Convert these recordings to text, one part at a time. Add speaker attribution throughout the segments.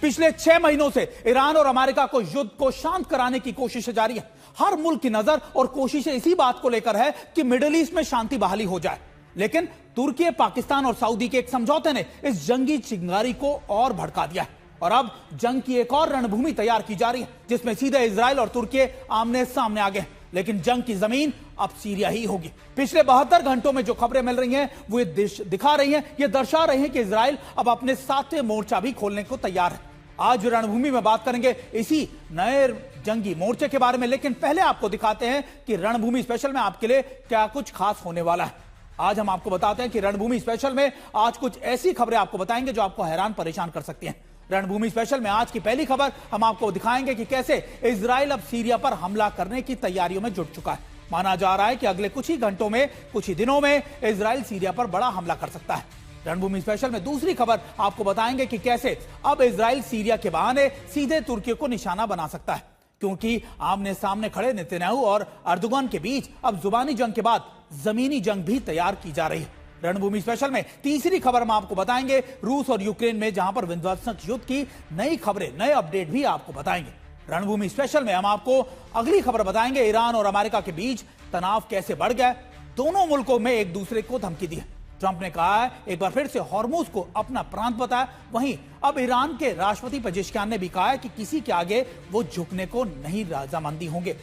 Speaker 1: पिछले 6 महीनों से ईरान और अमेरिका को युद्ध को शांत कराने की कोशिशें जारी है। हर मुल्क की नजर और कोशिशें इसी बात को लेकर है कि मिडिल ईस्ट में शांति बहाली हो जाए, लेकिन तुर्की, पाकिस्तान और सऊदी के एक समझौते ने इस जंगी चिंगारी को और भड़का दिया है और अब जंग की एक और रणभूमि तैयार की जा रही है, जिसमें सीधे इजराइल और तुर्की आमने सामने आ गए। लेकिन जंग की जमीन अब सीरिया ही होगी। पिछले 72 घंटों में जो खबरें मिल रही हैं वो ये दिखा रही हैं, ये दर्शा रही हैं कि इजराइल अब अपने 7वें मोर्चा भी खोलने को तैयार है। आज रणभूमि में बात करेंगे इसी नए जंगी मोर्चे के बारे में, लेकिन पहले आपको दिखाते हैं कि रणभूमि स्पेशल में आपके लिए क्या कुछ खास होने वाला है। आज हम आपको बताते हैं कि रणभूमि स्पेशल में आज कुछ ऐसी खबरें आपको बताएंगे जो आपको हैरान परेशान कर सकती हैं। रणभूमि स्पेशल में आज की पहली खबर हम आपको दिखाएंगे कि कैसे इजराइल अब सीरिया पर हमला करने की तैयारियों में जुट चुका है। माना जा रहा है कि अगले कुछ ही घंटों में, कुछ ही दिनों में इजराइल सीरिया पर बड़ा हमला कर सकता है। रणभूमि स्पेशल में दूसरी खबर आपको बताएंगे कि कैसे अब इजराइल सीरिया के बहाने सीधे तुर्की को निशाना बना सकता है, क्योंकि आमने सामने खड़े नेतन्याहू और अर्दोगन के बीच अब जुबानी जंग के बाद जमीनी जंग भी तैयार की जा रही है। रणभूमि स्पेशल में तीसरी खबर हम आपको बताएंगे रूस और यूक्रेन में जहां पर विध्वंसक युद्ध की नई खबरें, नए अपडेट भी आपको बताएंगे। रणभूमि स्पेशल में हम आपको अगली खबर बताएंगे, ईरान और अमेरिका के बीच तनाव कैसे बढ़ गया। दोनों मुल्कों में एक दूसरे को धमकी दी है। ट्रंप ने कहा है एक बार फिर से हॉर्मुज को अपना प्रांत बताया। वहीं अब ईरान के राष्ट्रपति पेजेश्कियान ने भी कहा है कि किसी के आगे वो झुकने को नहीं रजामंदी होंगे।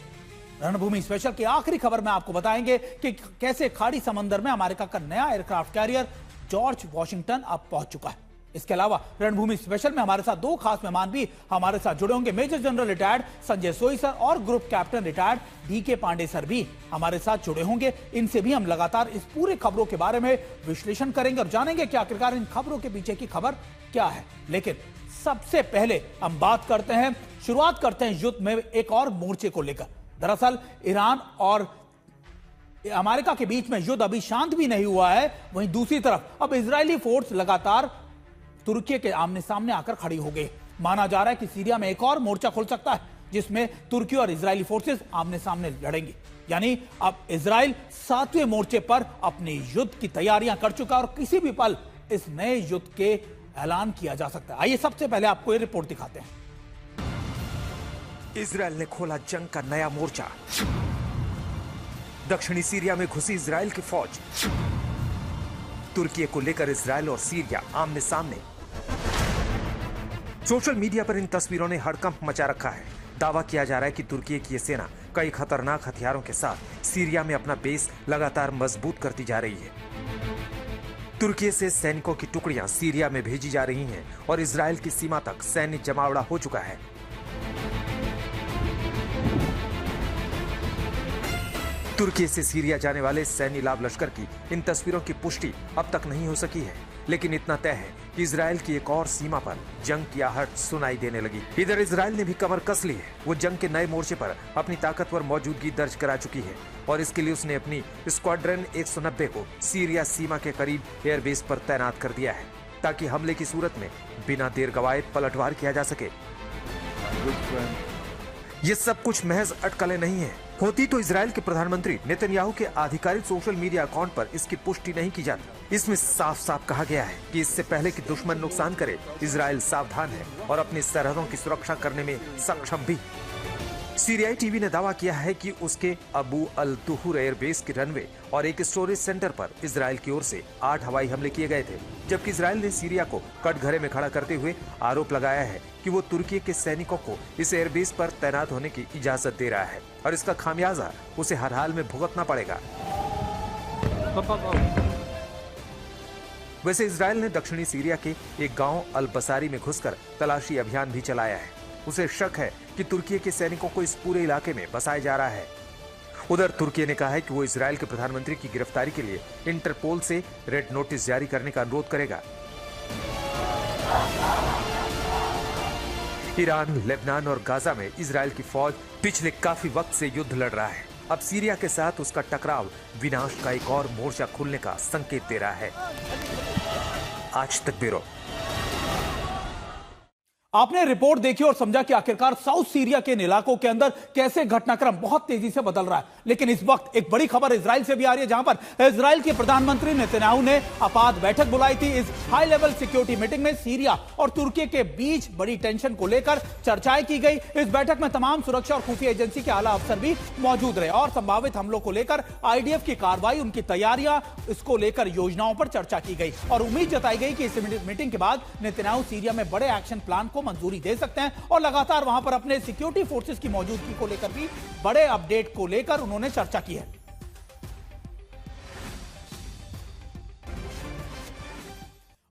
Speaker 1: रणभूमि स्पेशल की आखिरी खबर में आपको बताएंगे कि कैसे खाड़ी समंदर में अमेरिका का नया एयरक्राफ्ट कैरियर जॉर्ज वॉशिंगटन अब पहुंच चुका है। इसके अलावा रणभूमि स्पेशल में हमारे साथ 2 खास मेहमान भी हमारे साथ जुड़े होंगे। Major general retired Sanjay Soi sir और group captain retired DK Pandey sir भी हमारे साथ जुड़े होंगे। इनसे भी हम लगातार इस पूरे खबरों के बारे में विश्लेषण करेंगे और जानेंगे कि आखिरकार इन खबरों के पीछे की खबर क्या है। लेकिन सबसे पहले हम बात करते हैं, शुरुआत करते हैं युद्ध में एक और मोर्चे को लेकर। दरअसल ईरान और अमेरिका के बीच में युद्ध अभी शांत भी नहीं हुआ है। वहीं दूसरी तरफ अब इजरायली फोर्स लगातार तुर्की के आमने सामने आकर खड़ी हो गई। माना जा रहा है कि सीरिया में एक और मोर्चा खुल सकता है, जिसमें तुर्की और इजरायली फोर्सेस आमने सामने लड़ेंगी। यानी अब इजराइल 7वें मोर्चे पर अपने युद्ध की तैयारियां कर चुका है और किसी भी पल इस नए युद्ध के ऐलान किया जा सकता है। आइए सबसे पहले आपको ये रिपोर्ट दिखाते हैं।
Speaker 2: इजराइल ने खोला जंग का नया मोर्चा। दक्षिणी सीरिया में घुसी इजराइल की फौज। तुर्की को लेकर इजराइल और सीरिया आमने सामने। सोशल मीडिया पर इन तस्वीरों ने हड़कंप मचा रखा है। दावा किया जा रहा है कि तुर्की की यह सेना कई खतरनाक हथियारों के साथ सीरिया में अपना बेस लगातार मजबूत करती जा रही है। तुर्की से सैनिकों की टुकड़ियां सीरिया में भेजी जा रही हैं और इजराइल की सीमा तक सैन्य जमावड़ा हो चुका है। तुर्की से सीरिया जाने वाले सैन्य लाभ लश्कर की इन तस्वीरों की पुष्टि अब तक नहीं हो सकी है, लेकिन इतना तय है कि इजराइल की एक और सीमा पर जंग की आहट सुनाई देने लगी। इधर इजराइल ने भी कमर कस ली है। वो जंग के नए मोर्चे पर अपनी ताकतवर मौजूदगी दर्ज करा चुकी है और इसके लिए उसने अपनी स्क्वाड्रन 190 को सीरिया सीमा के करीब एयरबेस पर तैनात कर दिया है, ताकि हमले की सूरत में बिना देर गवाए पलटवार किया जा सके। ये सब कुछ महज अटकलें नहीं है। होती तो इजराइल के प्रधानमंत्री नेतन्याहू के आधिकारिक सोशल मीडिया अकाउंट पर इसकी पुष्टि नहीं की जाती। इसमें साफ साफ कहा गया है कि इससे पहले कि दुश्मन नुकसान करे, इजराइल सावधान है और अपनी सरहदों की सुरक्षा करने में सक्षम भी। सीरियाई टीवी ने दावा किया है कि उसके अबू अल तुहुर एयरबेस के रनवे और एक स्टोरेज सेंटर पर इजराइल की ओर से 8 हवाई हमले किए गए थे, जबकि इजराइल ने सीरिया को कटघरे में खड़ा करते हुए आरोप लगाया है कि वो तुर्की के सैनिकों को इस एयरबेस पर तैनात होने की इजाजत दे रहा है और इसका खामियाजा उसे हर हाल में भुगतना पड़ेगा। वैसे इजराइल ने दक्षिणी सीरिया के एक गांव अल बसारी में घुसकर तलाशी अभियान भी चलाया है। उसे शक है कि तुर्की के सैनिकों को इस पूरे इलाके में बसाया जा रहा है। उधर तुर्की ने कहा है कि वो इजराइल के प्रधानमंत्री की गिरफ्तारी के लिए इंटरपोल से रेड नोटिस जारी करने का अनुरोध करेगा। ईरान, लेबनान और गाजा में इजराइल की फौज पिछले काफी वक्त से युद्ध लड़ रहा है। अब सीरिया के साथ उसका टकराव विनाश का एक और मोर्चा खुलने का संकेत दे रहा है। आज तक ब्यूरो।
Speaker 1: आपने रिपोर्ट देखी और समझा कि आखिरकार साउथ सीरिया के इन इलाकों के अंदर कैसे घटनाक्रम बहुत तेजी से बदल रहा है। लेकिन इस वक्त एक बड़ी खबर इजराइल से भी आ रही है, जहां पर इजराइल के प्रधानमंत्री नेतन्याहू ने आपात बैठक बुलाई थी। इस हाई लेवल सिक्योरिटी मीटिंग में सीरिया और तुर्की के बीच बड़ी टेंशन को लेकर चर्चाएं की गई। इस बैठक में तमाम सुरक्षा और खुफिया एजेंसी के आला अफसर भी मौजूद रहे और संभावित हमलों को लेकर आईडीएफ की कार्रवाई, उनकी तैयारियां, इसको लेकर योजनाओं पर चर्चा की गई और उम्मीद जताई गई कि इस मीटिंग के बाद नेतन्याहू सीरिया में बड़े एक्शन प्लान को मंजूरी दे सकते हैं और लगातार वहां पर अपने सिक्योरिटी फोर्सेस की मौजूदगी को लेकर भी बड़े अपडेट को लेकर उन्होंने चर्चा की है।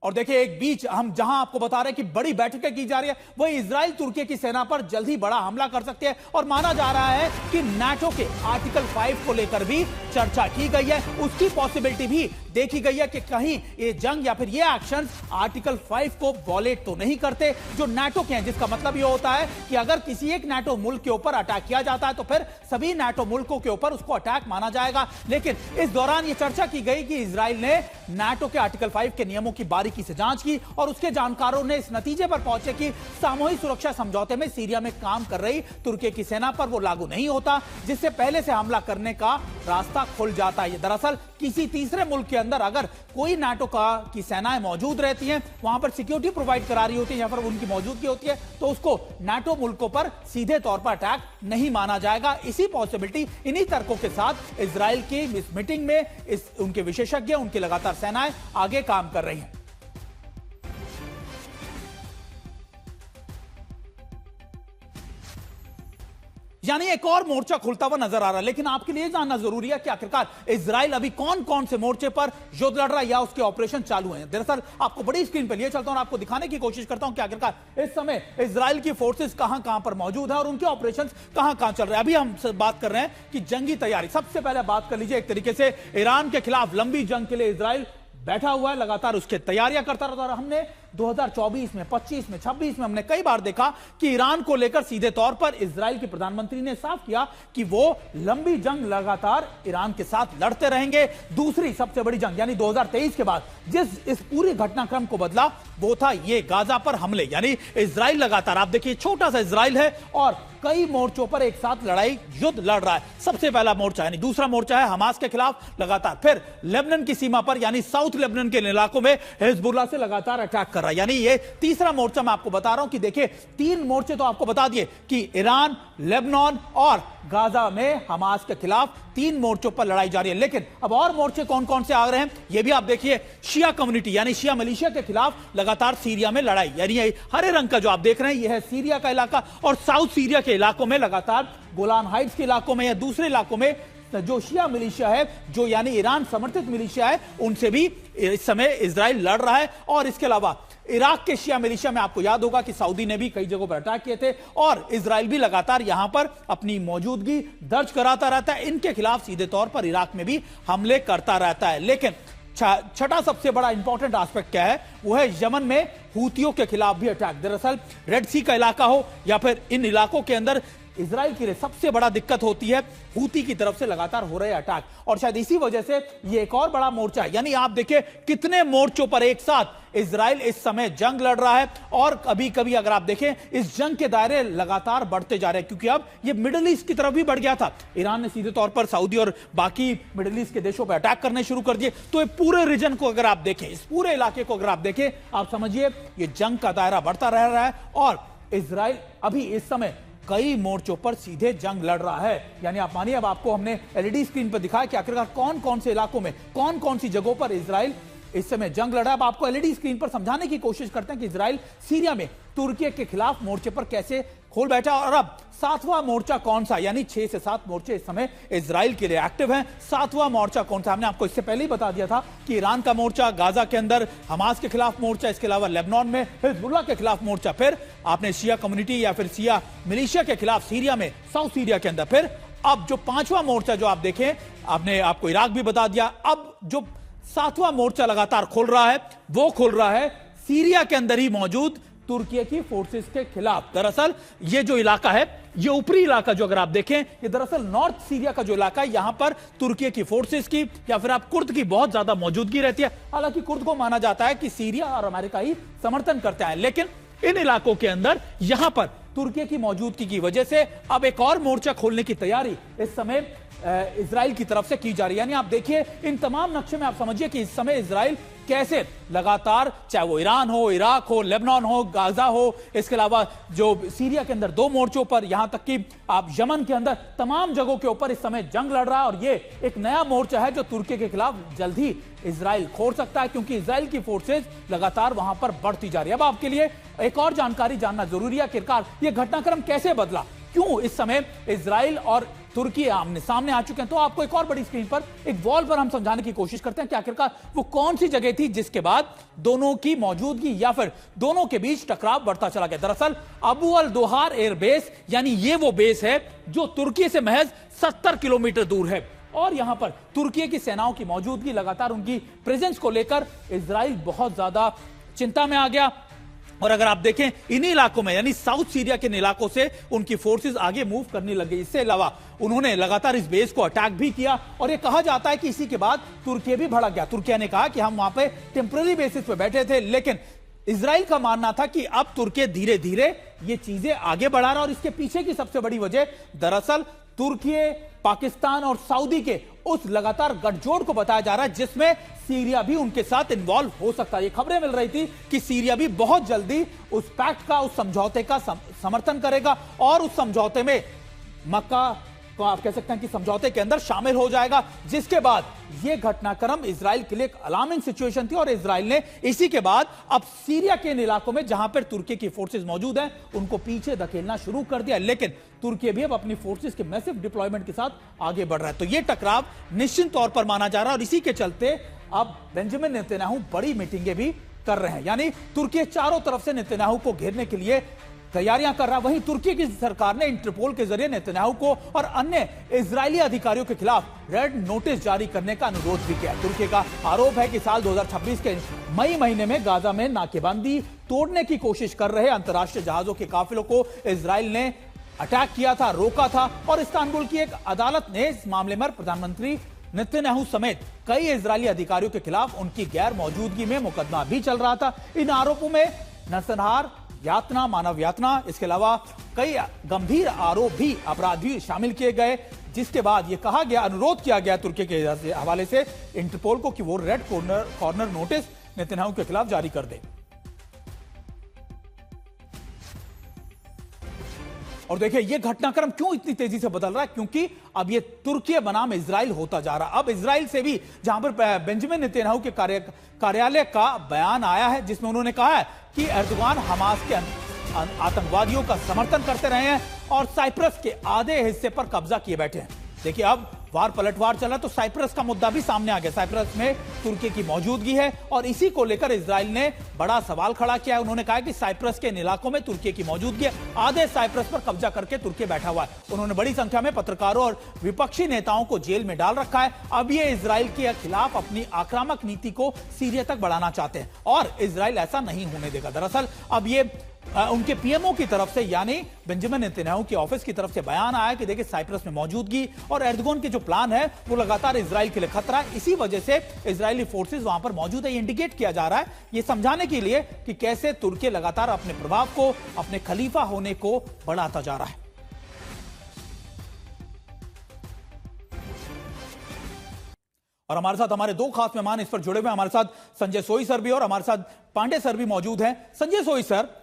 Speaker 1: और देखिए, एक बीच हम जहां आपको बता रहे हैं कि बड़ी बैठकें की जा रही है, वही इजराइल तुर्की की सेना पर जल्द ही बड़ा हमला कर सकते हैं और माना जा रहा है कि नाटो के आर्टिकल 5 को लेकर भी चर्चा की गई है। उसकी पॉसिबिलिटी भी देखी गई है कि कहीं ये जंग या फिर ये एक्शन आर्टिकल 5 को वॉलेट तो नहीं करते जो नाटो के हैं, जिसका मतलब ये होता है कि अगर किसी एक नाटो मुल्क के ऊपर अटैक किया जाता है तो फिर सभी नाटो मुल्कों के ऊपर उसको अटैक माना जाएगा। लेकिन इस दौरान ये चर्चा की गई कि इजराइल ने नाटो के आर्टिकल 5 के नियमों की बारीकी से जांच की और उसके जानकारों ने इस नतीजे पर पहुंचे कि सामूहिक सुरक्षा समझौते में सीरिया में काम कर रही तुर्की की सेना पर वो लागू नहीं होता, जिससे पहले से हमला करने का रास्ता खुल जाता है। दरअसल किसी तीसरे मुल्क के अंदर अगर कोई नाटो की सेनाएं मौजूद रहती हैं, वहां पर सिक्योरिटी प्रोवाइड करा रही होती है, यहां पर उनकी मौजूदगी होती है, तो उसको नाटो मुल्कों पर सीधे तौर पर अटैक नहीं माना जाएगा। इसी पॉसिबिलिटी, इन्हीं तर्कों के साथ इजराइल की इस मीटिंग में उनके विशेषज्ञ, उनकी लगातार सेनाएं आगे काम कर रही हैं। यानी एक और मोर्चा खुलता हुआ नजर आ रहा है। लेकिन आपके लिए जानना जरूरी है कि आखिरकार इजराइल अभी कौन कौन से मोर्चे पर युद्ध लड़ रहा है या उसके ऑपरेशन चालू हैं। दरअसल आपको बड़ी स्क्रीन पर लिए चलता हूं और आपको दिखाने की कोशिश करता हूं कि आखिरकार इस समय इजराइल की फोर्सेस कहां कहां पर मौजूद है और उनके ऑपरेशन कहां कहां चल रहे हैं। अभी हम बात कर रहे हैं कि जंगी तैयारी। सबसे पहले बात कर लीजिए, एक तरीके से ईरान के खिलाफ लंबी जंग के लिए इजराइल बैठा हुआ है, लगातार उसके तैयारियां करता रहता है। हमने 2024 में, 25 में, 26 में हमने कई बार देखा कि ईरान को लेकर सीधे तौर पर इजराइल के प्रधानमंत्री ने साफ किया कि वो लंबी जंग लगातार ईरान के साथ लड़ते रहेंगे। दूसरी सबसे बड़ी जंग यानी 2023 के बाद जिस इस पूरी घटनाक्रम को बदला वो था ये गाजा पर हमले। यानी इजराइल लगातार, आप देखिए छोटा सा इजराइल है और कई मोर्चों पर एक साथ लड़ाई, युद्ध लड़ रहा है। सबसे पहला मोर्चा यानी दूसरा मोर्चा है हमास के खिलाफ लगातार, फिर लेबनान की सीमा पर यानी साउथ लेबनान के इलाकों में हिजबुल्लाह से लगातार अटैक कर रहा है। यानी ये तीसरा मोर्चा मैं आपको बता रहा हूं कि देखिए 3 मोर्चे तो आपको बता दिए कि ईरान, लेबनान और गाजा में हमास के खिलाफ 3 मोर्चों पर लड़ाई जारी है। लेकिन अब और मोर्चे कौन कौन से आ रहे हैं ये भी आप देखिए। शिया कम्युनिटी यानी शिया मिलिशिया के खिलाफ लगातार सीरिया में लड़ाई, यानी हरे रंग का जो आप देख रहे हैं यह है सीरिया का इलाका और साउथ सीरिया के इलाकों में लगातार गोलान हाइट्स के इलाकों में या दूसरे इलाकों में जो शिया मिलिशिया है, जो यानी ईरान समर्थित मिलिशिया है, उनसे भी इस समय इजराइल लड़ रहा है। और इसके अलावा इराक के शिया मिलिशिया में आपको याद होगा कि सऊदी ने भी कई जगहों पर अटैक किए थे और इजराइल भी लगातार यहां पर अपनी मौजूदगी दर्ज कराता रहता है। इनके खिलाफ सीधे तौर पर इराक में भी हमले करता रहता है। लेकिन छठा सबसे बड़ा इंपॉर्टेंट एस्पेक्ट क्या है, वो है यमन में हूतियों के खिलाफ भी अटैक। दरअसल रेड सी का इलाका हो या फिर इन इलाकों के अंदर इजराइल के लिए सबसे बड़ा दिक्कत होती है हूती की तरफ से लगातार हो रहे अटैक और शायद इसी वजह से ये एक और बड़ा मोर्चा है। यानी आप देखिए कितने मोर्चों पर एक साथ इजराइल इस समय जंग लड़ रहा है और कभी कभी अगर आप देखें इस जंग के दायरे लगातार बढ़ते जा रहे हैं, क्योंकि अब ये मिडिल ईस्ट की तरफ भी बढ़ गया था। ईरान ने सीधे तौर पर सऊदी और बाकी मिडिल ईस्ट के देशों पर अटैक करने शुरू कर दिए। तो ये पूरे रीजन को अगर आप देखें, इस पूरे इलाके को अगर आप देखें, आप समझिए ये जंग का दायरा बढ़ता रह रहा है और इजराइल अभी इस समय कई मोर्चों पर सीधे जंग लड़ रहा है। यानी आप मानिए, अब आपको हमने एलईडी स्क्रीन पर दिखाया कि आखिरकार कौन कौन से इलाकों में, कौन कौन सी जगहों पर इजराइल इस समय जंग लड़ रहा है। अब आपको एलईडी स्क्रीन पर समझाने की कोशिश करते हैं कि इजराइल सीरिया में तुर्की के खिलाफ मोर्चे पर कैसे खोल बैठा और अब 7वां मोर्चा कौन सा, यानी 6 से 7 मोर्चे इस समय इजराइल के लिए एक्टिव हैं। 7वां मोर्चा कौन सा, हमने आपको इससे पहले ही बता दिया था कि ईरान का मोर्चा, गाजा के अंदर हमास के खिलाफ मोर्चा, इसके अलावा लेबनान में हिजबुल्लाह के खिलाफ मोर्चा, फिर आपने शिया कम्युनिटी या फिर शिया मिलिशिया के खिलाफ सीरिया में, साउथ सीरिया के अंदर, फिर अब जो 5वां मोर्चा जो आप देखें, आपको इराक भी बता दिया। अब जो 7वां मोर्चा लगातार खोल रहा है वो खोल रहा है सीरिया के अंदर ही मौजूद तुर्की की फोर्सेस के खिलाफ। दरअसल ये जो इलाका है, ये ऊपरी इलाका जो अगर आप देखें, ये दरअसल नॉर्थ सीरिया का जो इलाका है, यहां पर तुर्की की फोर्सेस की या फिर आप कुर्द की बहुत ज्यादा मौजूदगी रहती है। हालांकि कुर्द को माना जाता है कि सीरिया और अमेरिका ही समर्थन करते हैं, लेकिन इन इलाकों के अंदर यहां पर तुर्की की मौजूदगी की वजह से अब एक और मोर्चा खोलने की तैयारी इस समय इजराइल की तरफ से की जा रही है। यानी आप देखिए इन तमाम नक्शे में आप समझिए कि इस समय इजराइल कैसे लगातार, चाहे वो ईरान हो, इराक हो, लेबनान हो, गाजा हो, इसके अलावा जो सीरिया के अंदर 2 मोर्चों पर, यहां तक कि आप यमन के अंदर तमाम जगहों के ऊपर इस समय जंग लड़ रहा है। और ये एक नया मोर्चा है जो तुर्की के खिलाफ जल्द ही इजराइल खोल सकता है, क्योंकि इजराइल की फोर्सेज लगातार वहां पर बढ़ती जा रही है। अब आपके लिए एक और जानकारी जानना जरूरी है, आखिरकार ये घटनाक्रम कैसे बदला, क्यों इस समय इजराइल और तुर्की आमने सामने आ चुके हैं। तो आपको एक और बड़ी स्क्रीन पर एक वॉल पर हम समझाने की कोशिश करते हैं कि आखिरकार वो कौन सी जगह थी जिसके बाद दोनों की मौजूदगी या फिर दोनों के बीच टकराव बढ़ता चला गया। दरअसल अबू अल दोहार एयरबेस, यानी ये वो बेस है जो तुर्की से महज 70 किलोमीटर दूर है, और यहां पर तुर्की की सेनाओं की मौजूदगी, लगातार उनकी प्रेजेंस को लेकर इजराइल बहुत ज्यादा चिंता में आ गया। और अगर आप देखें इन्हीं इलाकों में, यानी साउथ सीरिया के इलाकों से उनकी फोर्सेस आगे मूव करने लगी। इसके अलावा उन्होंने लगातार इस बेस को अटैक भी किया, और यह कहा जाता है कि इसी के बाद तुर्की भी भड़क गया। तुर्की ने कहा कि हम वहां पे टेम्पररी बेसिस पे बैठे थे, लेकिन इजराइल का मानना था कि अब तुर्की धीरे धीरे ये चीजें आगे बढ़ा रहा। और इसके पीछे की सबसे बड़ी वजह दरअसल तुर्की, पाकिस्तान और सऊदी के उस लगातार गठजोड़ को बताया जा रहा है, जिसमें सीरिया भी उनके साथ इन्वॉल्व हो सकता है। ये खबरें मिल रही थी कि सीरिया भी बहुत जल्दी उस पैक्ट का, उस समझौते का समर्थन करेगा, और उस समझौते में मक्का को आप कह सकते हैं कि समझौते के अंदर शामिल हो जाएगा। जिसके बाद यह घटनाक्रम इजराइल के लिए एक अलार्मिंग सिचुएशन थी, और इजराइल ने इसी के बाद अब सीरिया के इन इलाकों में जहां पर तुर्की की फोर्सेस मौजूद हैं उनको पीछे धकेलना शुरू कर दिया। लेकिन तुर्की भी अब अपनी फोर्सेस के मैसिव डिप्लॉयमेंट के साथ आगे बढ़ रहा है। तो यह टकराव निश्चित तौर पर माना जा रहा है, और इसी के चलते अब बेंजामिन नेतन्याहू बड़ी मीटिंगें भी कर रहे हैं। यानी तुर्की चारों तरफ से नेतन्याहू को घेरने के लिए तैयारियां कर रहा है। वहीं तुर्की की सरकार ने इंटरपोल के जरिए नेतन्याहू को और अन्य इजरायली अधिकारियों के खिलाफ रेड नोटिस जारी करने का अनुरोध भी किया। तुर्की का आरोप है कि साल 2026 के मई महीने में गाजा में नाकेबंदी तोड़ने की कोशिश कर रहे अंतर्राष्ट्रीय जहाजों के काफिलों को इजराइल ने अटैक किया था, रोका था, और इस्तांबुल की एक अदालत ने इस मामले में प्रधानमंत्री नेतन्याहू समेत कई इजरायली अधिकारियों के खिलाफ उनकी गैर मौजूदगी में मुकदमा भी चल रहा था। इन आरोपों में नरसंहार, यातना, मानव यातना, इसके अलावा कई गंभीर आरोप भी, अपराध भी शामिल किए गए। जिसके बाद यह कहा गया, अनुरोध किया गया तुर्की के हवाले से इंटरपोल को कि वो रेड कॉर्नर नोटिस नेतन्याहू के खिलाफ जारी कर दे। और देखिए यह घटनाक्रम क्यों इतनी तेजी से बदल रहा है, क्योंकि अब यह तुर्की बनाम इजराइल होता जा रहा है। अब इजराइल से भी, जहां पर बेंजामिन नेतन्याहू के कार्यालय का बयान आया है जिसमें उन्होंने कहा है कि एर्दोगान हमास के आतंकवादियों का समर्थन करते रहे हैं और साइप्रस के आधे हिस्से पर कब्जा किए बैठे हैं। देखिए अब वार पलटवार चला तो साइप्रस का मुद्दा भी सामने आ गया। साइप्रस में तुर्की की मौजूदगी है, और इसी को लेकर इजराइल ने बड़ा सवाल खड़ा किया है। उन्होंने कहा कि साइप्रस के इन इलाकों में तुर्की की मौजूदगी है, आधे साइप्रस पर कब्जा करके तुर्की बैठा हुआ है। उन्होंने बड़ी संख्या में पत्रकारों और विपक्षी नेताओं को जेल में डाल रखा है। अब ये इजराइल के खिलाफ अपनी आक्रामक नीति को सीरिया तक बढ़ाना चाहते हैं, और इजराइल ऐसा नहीं होने देगा। दरअसल अब ये उनके पीएमओ की तरफ से, यानी बेंजामिन नेतन्याहू की ऑफिस की तरफ से बयान आया कि देखिए साइप्रस में मौजूदगी और एर्दोगान के जो प्लान है वो लगातार इजराइल के लिए खतरा है। इसी वजह से इजरायली फोर्सेस वहां पर मौजूद है। ये इंडिकेट किया जा रहा है, ये समझाने के लिए कि कैसे तुर्की लगातार अपने प्रभाव को, अपने खलीफा होने को बढ़ाता जा रहा है। और हमारे साथ हमारे 2 खास मेहमान इस पर जुड़े हुए, हमारे साथ संजय सोई सर भी और हमारे साथ पांडे सर भी मौजूद हैं। संजय सोई सर,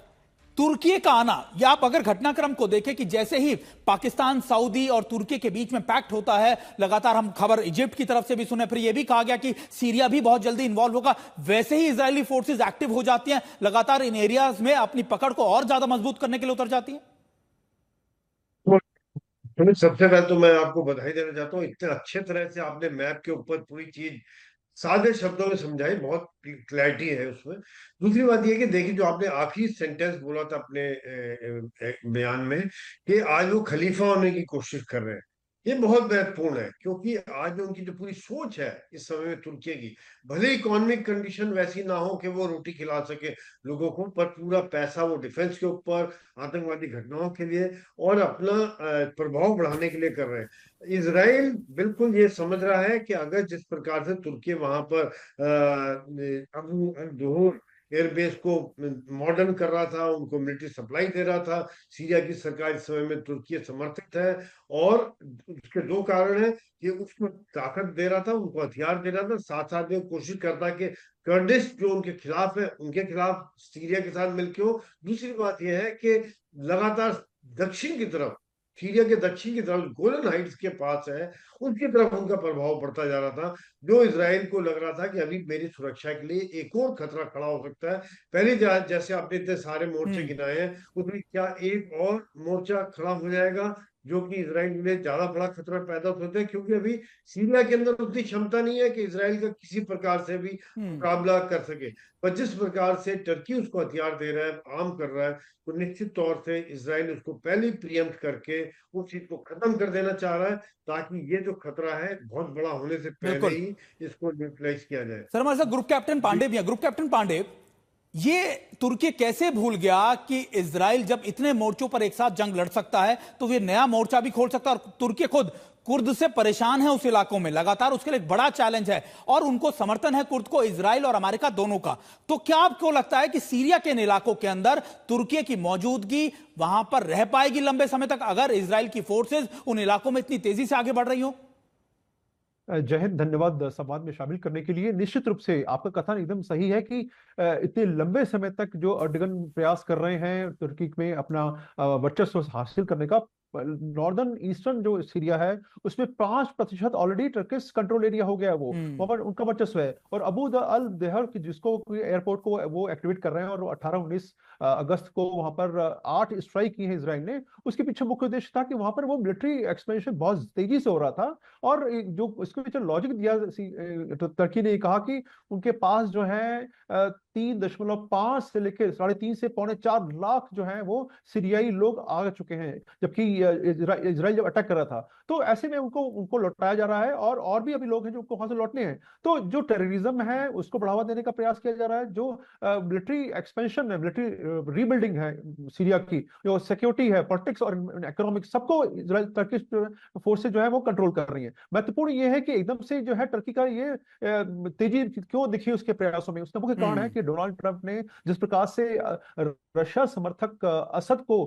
Speaker 1: तुर्की का आना, या आप अगर घटनाक्रम को देखें कि जैसे ही पाकिस्तान, सऊदी और तुर्की के बीच में पैक्ट होता है, लगातार हम खबर इजिप्ट की तरफ से भी सुने, फिर यह भी कहा गया कि सीरिया भी बहुत जल्दी इन्वॉल्व होगा, वैसे ही इजरायली फोर्सेस एक्टिव हो जाती हैं, लगातार इन एरियाज में अपनी पकड़ को और ज्यादा मजबूत करने के लिए उतर जाती हैं।
Speaker 3: सबसे पहले तो मैं आपको बधाई देना चाहता हूँ, इतने अच्छे तरह से आपने मैप के ऊपर पूरी चीज सादे शब्दों में समझाई, बहुत क्लैरिटी है उसमें। दूसरी बात यह कि देखिए, जो आपने आखिरी सेंटेंस बोला था अपने बयान में कि आज वो खलीफा होने की कोशिश कर रहे हैं, ये बहुत महत्वपूर्ण है, क्योंकि आज में उनकी जो पूरी सोच है इस समय में तुर्की की, भले इकोनॉमिक कंडीशन वैसी ना हो कि वो रोटी खिला सके लोगों को, पर पूरा पैसा वो डिफेंस के ऊपर, आतंकवादी घटनाओं के लिए और अपना प्रभाव बढ़ाने के लिए कर रहे हैं। इजराइल बिल्कुल ये समझ रहा है कि अगर जिस प्रकार से तुर्की वहां पर अबू अल-दुहूर एयरबेस को मॉडर्न कर रहा था, उनको मिलिट्री सप्लाई दे रहा था। सीरिया की सरकार इस समय में तुर्की समर्थित है, और उसके दो कारण है कि उसको ताकत दे रहा था, उनको हथियार दे रहा था, साथ साथ में कोशिश करता कि कर्डिश जो उनके खिलाफ है उनके खिलाफ सीरिया के साथ मिलकर हो। दूसरी बात यह है कि लगातार दक्षिण की तरफ, सीरिया के दक्षिण की तरफ गोलन हाइट्स के पास है, उनकी तरफ उनका प्रभाव बढ़ता जा रहा था, जो इजराइल को लग रहा था कि अभी मेरी सुरक्षा के लिए एक और खतरा खड़ा हो सकता है। पहले जैसे आपने इतने सारे मोर्चे
Speaker 1: हम्म।
Speaker 3: गिनाए हैं, उसमें क्या एक और मोर्चा खड़ा हो जाएगा जो कि इजराइल के लिए ज्यादा बड़ा खतरा पैदा होता है, क्योंकि अभी सीरिया के अंदर उतनी क्षमता नहीं है कि इजराइल का किसी प्रकार से भी मुकाबला कर सके। पर जिस प्रकार से टर्की उसको हथियार दे रहा है, आर्म कर रहा है, तो निश्चित तौर से इजराइल उसको पहले प्रियम्प्ट करके उस चीज को खत्म कर देना चाह रहा है, ताकि ये जो खतरा है बहुत बड़ा होने से पहले
Speaker 1: बिल्कुल
Speaker 3: ही इसको न्यूट्रलाइज किया जाए।
Speaker 1: सर, हमारे साथ ग्रुप कैप्टन पांडे भी हैं। ग्रुप कैप्टन पांडे, ये तुर्की कैसे भूल गया कि इजराइल जब इतने मोर्चों पर एक साथ जंग लड़ सकता है तो वे नया मोर्चा भी खोल सकता है, और तुर्की खुद कुर्द से परेशान है उस इलाकों में लगातार, उसके लिए एक बड़ा चैलेंज है, और उनको समर्थन है कुर्द को, इजराइल और अमेरिका दोनों का। तो क्या आपको लगता है कि सीरिया के इन इलाकों के अंदर तुर्की की मौजूदगी वहां पर रह पाएगी लंबे समय तक, अगर इजराइल की फोर्सेज उन इलाकों में इतनी तेजी से आगे बढ़ रही हो?
Speaker 4: जय हिंद, धन्यवाद संवाद में शामिल करने के लिए। निश्चित रूप से आपका कथन एकदम सही है कि इतने लंबे समय तक जो अर्डगन प्रयास कर रहे हैं तुर्की में अपना वर्चस्व हासिल करने का, नॉर्दर्न ईस्टर्न जो सीरिया है उसमें 5% ऑलरेडी टर्किश कंट्रोल एरिया हो गया है, वो वहां पर उनका वर्चस्व है। और अबू द अल देहर की जिसको एयरपोर्ट को वो एक्टिवेट कर रहे हैं, और 18-19 अगस्त को वहां पर 8 स्ट्राइक की है इसराइल ने। उसके पीछे मुख्य उद्देश्य था कि वहां पर वो मिलिट्री एक्सपेंशन बहुत तेजी से हो रहा था, और जो इसके पीछे लॉजिक दिया टर्की ने कहा कि उनके पास जो है 3.5 से लेकर 3.5 से 3.25 लाख जो है वो सीरियाई लोग आ चुके हैं, जबकि इजराइल जब अटैक कर रहा था। तो ऐसे में उनको लौटाया जा रहा है, और भी अभी लोग हैं जो उनको वहां से लौटने हैं। तो जो टेररिज्म है उसको बढ़ावा देने का प्रयास किया जा रहा है, जो मिलिट्री एक्सपेंशन है, मिलिट्री रीबिल्डिंग है सीरिया की, जो सिक्योरिटी है, पॉलिटिक्स और इकोनॉमिक्स, सबको टर्किश फोर्सेज जो है वो कंट्रोल कर रही है। महत्वपूर्ण ये है कि एकदम से जो है टर्की का ये तेजी क्यों दिखी उसके प्रयासों में, उसका मुख्य कारण है कि डोनाल्ड ट्रंप ने जिस प्रकार से रशिया समर्थक असद को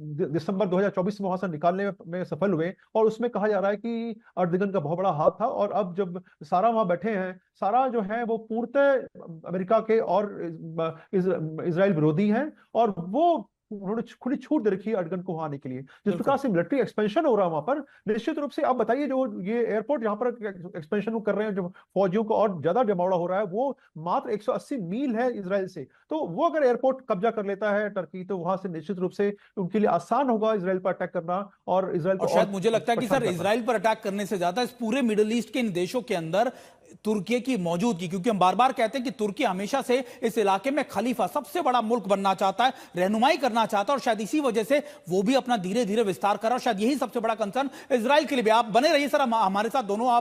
Speaker 4: दिसंबर 2024 में वहां से निकालने में सफल हुए, और उसमें कहा जा रहा है कि अर्दगन का बहुत बड़ा हाथ था। और अब जब सारा वहां बैठे हैं, सारा जो है वो पूर्णतः अमेरिका के और इजराइल विरोधी हैं, और वो उन्होंने खुली छूट दे रखी है अर्दगन को वहां आने के लिए। जिस प्रकार से मिलिट्री एक्सपेंशन हो रहा है वहां पर, निश्चित रूप से आप बताइए, जो ये एयरपोर्ट जहां पर एक्सपेंशन कर रहे हैं, जो फौजियों को और ज्यादा जमावड़ा हो रहा है, वो मात्र 180 मील है इजराइल से। तो वो अगर एयरपोर्ट कब्जा कर लेता है टर्की, तो वहां से निश्चित रूप से उनके लिए आसान होगा इजराइल पर अटैक करना, और इजराइल को,
Speaker 1: और शायद मुझे लगता है कि सर, इजराइल पर अटैक करने से ज्यादा इस पूरे मिडिल ईस्ट के इन देशों के अंदर तुर्की की मौजूदगी, क्योंकि हम बार बार कहते हैं कि तुर्की हमेशा से इस इलाके में खलीफा, सबसे बड़ा मुल्क बनना चाहता है, रहनुमाई करना चाहता है, और शायद इसी वजह से वो भी अपना धीरे धीरे विस्तार कर रहा है। शायद यही सबसे बड़ा कंसर्न इजराइल के लिए भी। आप बने रहिए सर हमारे साथ, दोनों आप